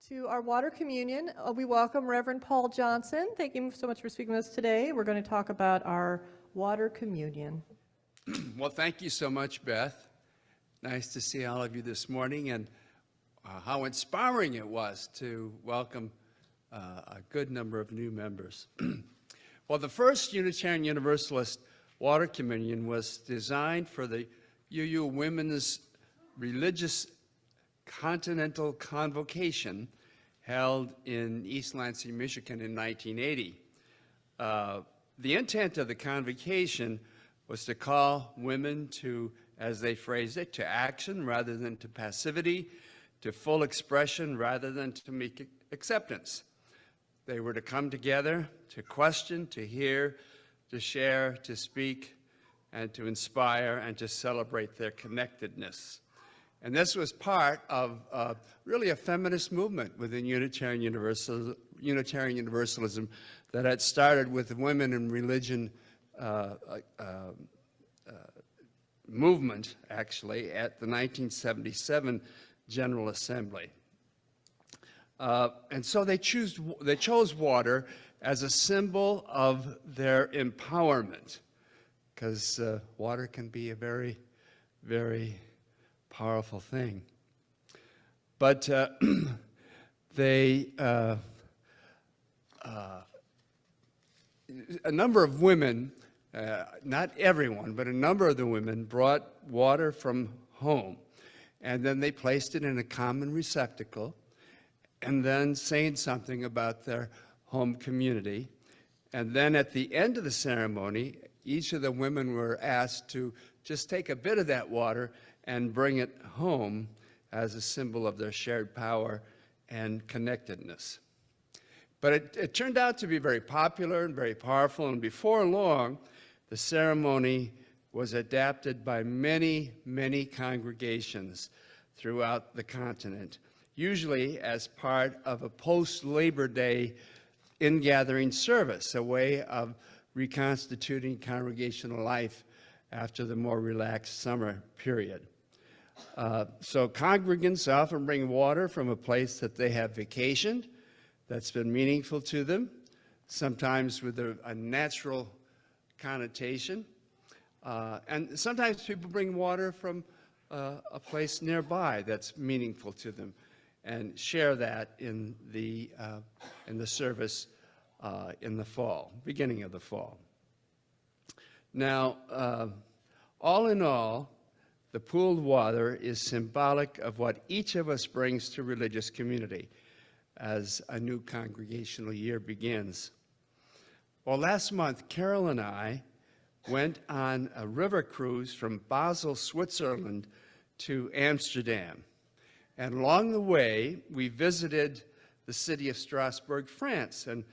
To our water communion, we welcome Reverend Paul Johnson. Thank you so much for speaking with us today. We're going to talk about our water communion. Well, thank you so much, Beth. Nice to see all of you this morning, and how inspiring it was to welcome a good number of new members. Well, the first Unitarian Universalist water communion was designed for the UU Women's Religious Continental Convocation held in East Lansing, Michigan in 1980. The intent of the convocation was to call women to, as they phrased it, to action rather than to passivity, to full expression rather than to meek acceptance. They were to come together to question, to hear, to share, to speak, and to inspire and to celebrate their connectedness. And this was part of really a feminist movement within Unitarian Universalism that had started with the women in religion movement, actually, at the 1977 General Assembly. And so they chose water as a symbol of their empowerment, because water can be a very, very powerful thing. But a number of women, not everyone, but a number of the women brought water from home, and then they placed it in a common receptacle, and then saying something about their home community. And then at the end of the ceremony, each of the women were asked to just take a bit of that water and bring it home as a symbol of their shared power and connectedness. But it turned out to be very popular and very powerful, and before long, the ceremony was adapted by many, many congregations throughout the continent, usually as part of a post-Labor Day ingathering service, a way of reconstituting congregational life after the more relaxed summer period. So congregants often bring water from a place that they have vacationed, that's been meaningful to them, sometimes with a natural connotation. And sometimes people bring water from a place nearby that's meaningful to them and share that in the service in the fall, beginning of the fall. Now, all in all, the pooled water is symbolic of what each of us brings to religious community as a new congregational year begins. Well, last month, Carol and I went on a river cruise from Basel, Switzerland to Amsterdam. And along the way, we visited the city of Strasbourg, France. And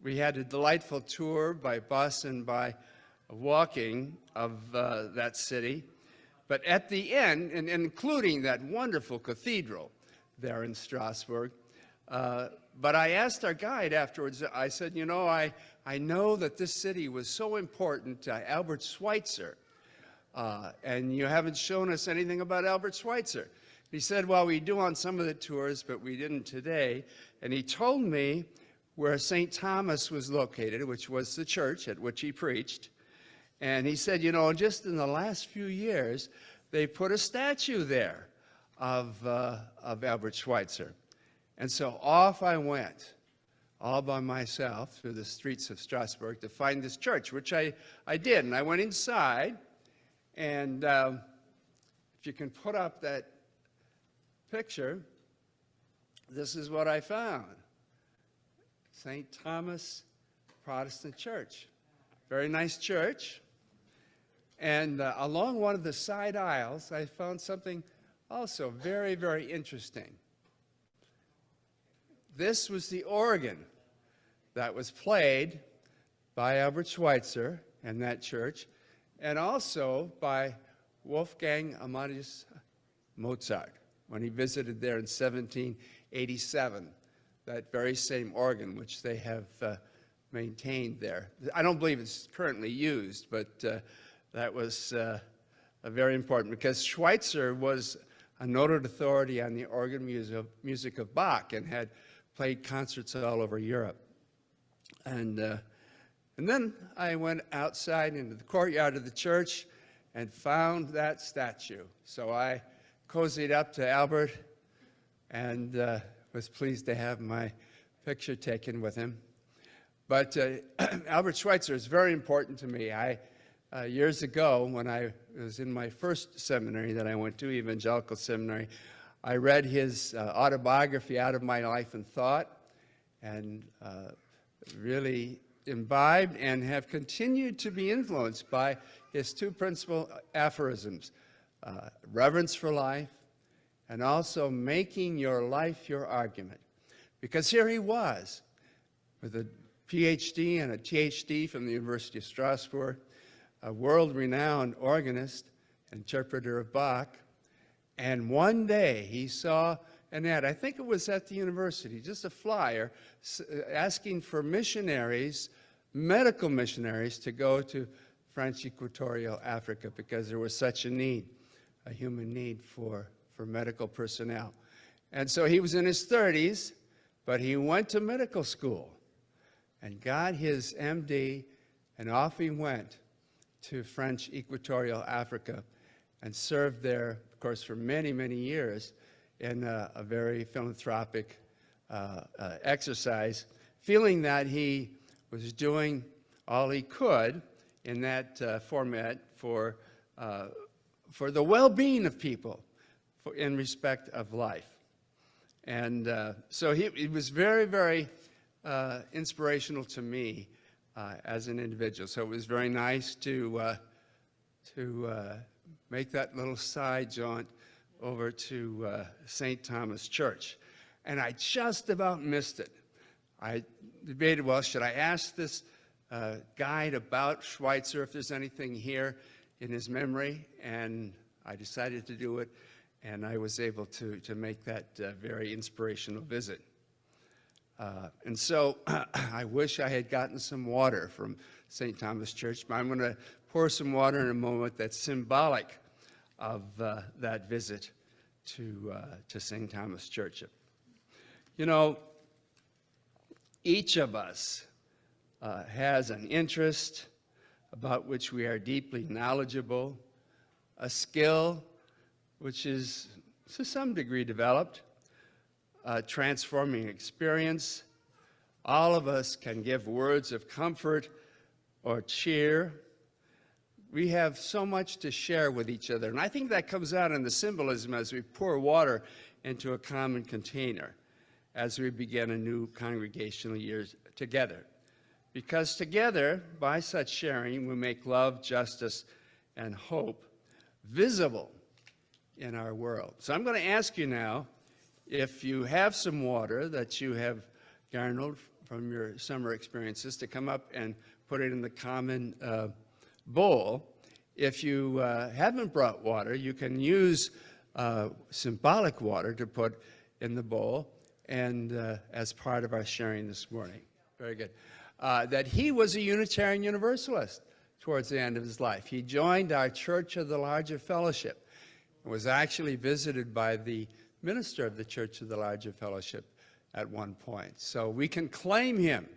we had a delightful tour by bus and by walking of that city. But at the end, and including that wonderful cathedral there in Strasbourg, but I asked our guide afterwards, I said, you know, I know that this city was so important to Albert Schweitzer, and you haven't shown us anything about Albert Schweitzer. He said, well, we do on some of the tours, but we didn't today. And he told me where St. Thomas was located, which was the church at which he preached. And he said, you know, just in the last few years, they put a statue there of Albert Schweitzer. And so off I went, all by myself, through the streets of Strasbourg to find this church, which I did. And I went inside, and if you can put up that picture, this is what I found. St. Thomas Protestant Church. Very nice church. And along one of the side aisles, I found something also very, very interesting. This was the organ that was played by Albert Schweitzer in that church, and also by Wolfgang Amadeus Mozart when he visited there in 1787, that very same organ which they have maintained there. I don't believe it's currently used, but that was very important because Schweitzer was a noted authority on the organ music of Bach and had played concerts all over Europe. And then I went outside into the courtyard of the church and found that statue. So I cozied up to Albert and was pleased to have my picture taken with him. But Albert Schweitzer is very important to me. Years ago, when I was in my first seminary that I went to, Evangelical Seminary, I read his autobiography, Out of My Life and Thought, and really imbibed and have continued to be influenced by his two principal aphorisms, reverence for life, and also making your life your argument. Because here he was, with a PhD and a THD from the University of Strasbourg, a world-renowned organist, interpreter of Bach, and one day he saw an ad, I think it was at the university, just a flyer, asking for missionaries, medical missionaries, to go to French Equatorial Africa because there was such a need, a human need for medical personnel. And so he was in his 30s, but he went to medical school and got his MD, and off he went to French Equatorial Africa and served there, of course, for many, many years in a very philanthropic exercise, feeling that he was doing all he could in that format for the well-being of people in respect of life. And so he was very, very inspirational to me as an individual. So it was very nice to make that little side jaunt over to St. Thomas Church. And I just about missed it. I debated, well, should I ask this guide about Schweitzer if there's anything here in his memory? And I decided to do it, and I was able to make that very inspirational visit. And so I wish I had gotten some water from St. Thomas Church, but I'm going to pour some water in a moment that's symbolic of that visit to St. Thomas Church. You know, each of us has an interest about which we are deeply knowledgeable, a skill which is to some degree developed, a transforming experience. All of us can give words of comfort or cheer. We have so much to share with each other, and I think that comes out in the symbolism as we pour water into a common container as we begin a new congregational year together. Because together, by such sharing, we make love, justice, and hope visible in our world. So I'm going to ask you now, if you have some water that you have garnered from your summer experiences, to come up and put it in the common bowl. If you haven't brought water, you can use symbolic water to put in the bowl, and as part of our sharing this morning. Very good. That he was a Unitarian Universalist towards the end of his life. He joined our Church of the Larger Fellowship and was actually visited by the minister of the Church of the Larger Fellowship at one point. So we can claim him.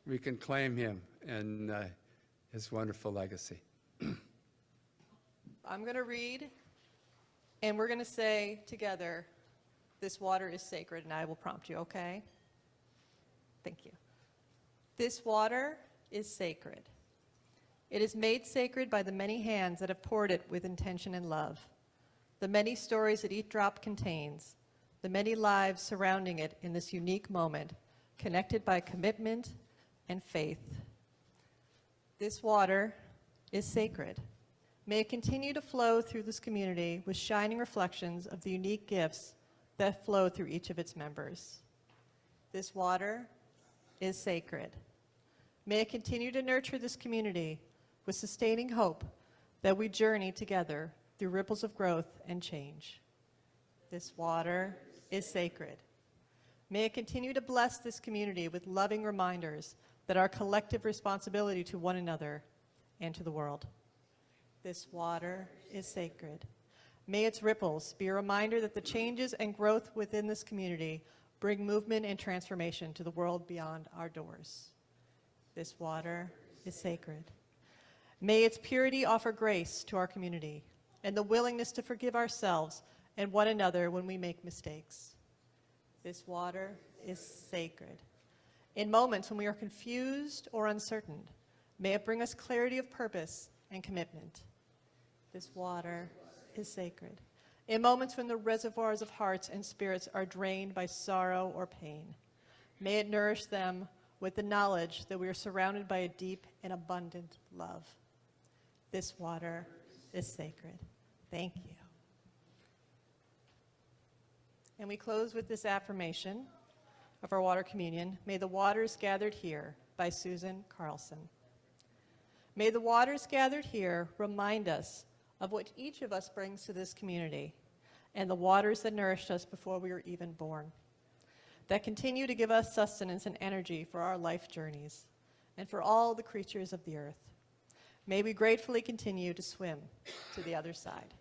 We can claim him and his wonderful legacy. I'm going to read, and we're going to say together, "This water is sacred," and I will prompt you, okay? Thank you. This water is sacred. It is made sacred by the many hands that have poured it with intention and love, the many stories that each drop contains, the many lives surrounding it in this unique moment, connected by commitment and faith. This water is sacred. May it continue to flow through this community with shining reflections of the unique gifts that flow through each of its members. This water is sacred. May it continue to nurture this community with sustaining hope that we journey together through ripples of growth and change. This water is sacred. May it continue to bless this community with loving reminders that our collective responsibility to one another and to the world. This water is sacred. May its ripples be a reminder that the changes and growth within this community bring movement and transformation to the world beyond our doors. This water is sacred. May its purity offer grace to our community and the willingness to forgive ourselves and one another when we make mistakes. This water is sacred. In moments when we are confused or uncertain, may it bring us clarity of purpose and commitment. This water is sacred. In moments when the reservoirs of hearts and spirits are drained by sorrow or pain, may it nourish them with the knowledge that we are surrounded by a deep and abundant love. This water is sacred. Thank you. And we close with this affirmation of our water communion. May the waters gathered here, by Susan Carlson. May the waters gathered here remind us of what each of us brings to this community and the waters that nourished us before we were even born, that continue to give us sustenance and energy for our life journeys and for all the creatures of the earth. May we gratefully continue to swim to the other side.